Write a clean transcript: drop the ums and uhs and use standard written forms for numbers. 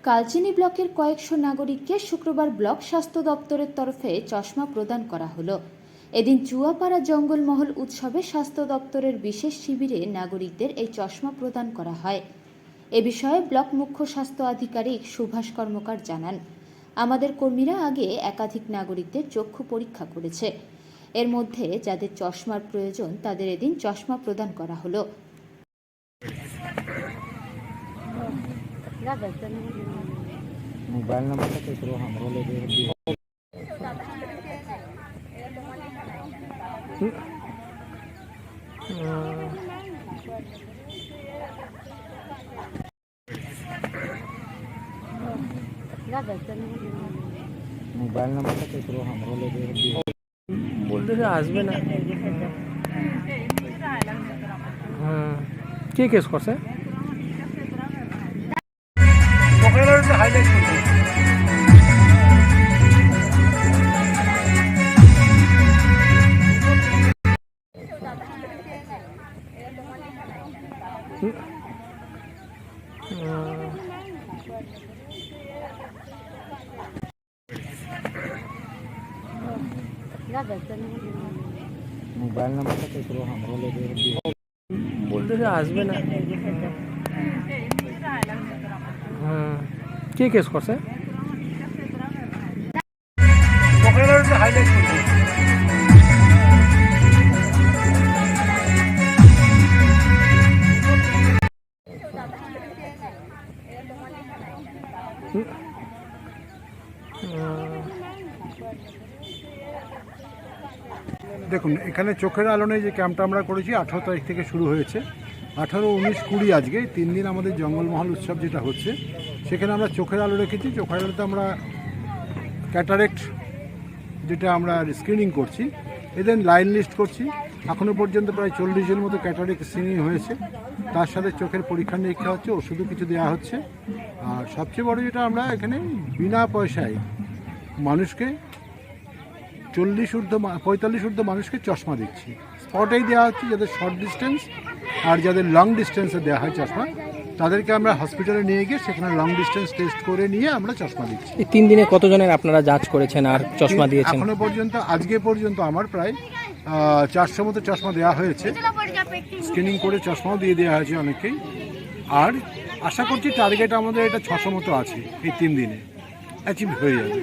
কালচিনি ব্লকের কয়েকশো নাগরিককে শুক্রবার ব্লক স্বাস্থ্য দপ্তরের তরফে চশমা প্রদান করা হলো। এদিন চুয়াপাড়া জঙ্গলমহল উৎসবে স্বাস্থ্য দপ্তরের বিশেষ শিবিরে নাগরিকদের এই চশমা প্রদান করা হয়। এ বিষয়ে ব্লক মুখ্য স্বাস্থ্য আধিকারিক সুভাষ কর্মকার জানান, আমাদের কর্মীরা আগে একাধিক নাগরিকদের চক্ষু পরীক্ষা করেছে। এর মধ্যে যাদের চশমার প্রয়োজন তাদের এদিন চশমা প্রদান করা হলো। मोबाइल नंबर तो करो हमरो ले दे मोबाइल नंबर तो करो हमरो ले दे बोलते से আসবে না। কে কেস করছে? হাইলাইট করছে। मोबाइल नंबर तो करो हमरो ले दे बोलते से আসবে না। কে কেস করছে? হাইলাইট করছে। দেখুন, এখানে চোখের আলো নেই যে ক্যাম্পটা আমরা করেছি 18 তারিখ থেকে শুরু হয়েছে। 18, 19, 20 আজকে 3 দিন আমাদের জঙ্গলমহল উৎসব যেটা হচ্ছে, সেখানে আমরা চোখের আলো রেখেছি। চোখের আলোতে আমরা ক্যাটারেক্ট যেটা আমরা স্ক্রিনিং করছি, এদের লাইন লিস্ট করছি। এখনও পর্যন্ত প্রায় 40 জনের মতো ক্যাটারেক্ট স্ক্রিনিং হয়েছে। তার সাথে চোখের পরীক্ষা নিরীক্ষা হচ্ছে, ওষুধও কিছু দেওয়া হচ্ছে। আর সবচেয়ে বড় যেটা, আমরা এখানে বিনা পয়সায় মানুষকে 45 ঊর্ধ্ব মানুষকে চশমা দিচ্ছি। স্পটেই দেওয়া হচ্ছে, যাদের শর্ট ডিস্টেন্স আর যাদের লং ডিস্টেন্সে দেওয়া হয় চশমা, তাদেরকে আমরা হসপিটালে নিয়ে গিয়ে সেখানে লং ডিস্টেন্স টেস্ট করে নিয়ে আমরা চশমা দিচ্ছি। এই 3 দিনে কতজনের আপনারা যাচ করেছেন আর চশমা দিয়েছেন? এখনো পর্যন্ত, আজকে পর্যন্ত আমার প্রায় 400 মতো চশমা দেওয়া হয়েছে। স্ক্রিনিং করে চশমাও দিয়ে দেওয়া হয়েছে অনেকেই। আর আশা করছি টার্গেট আমাদের এটা 600 মতো আছে, এই 3 দিনে অ্যাচিভ হয়ে যাবে।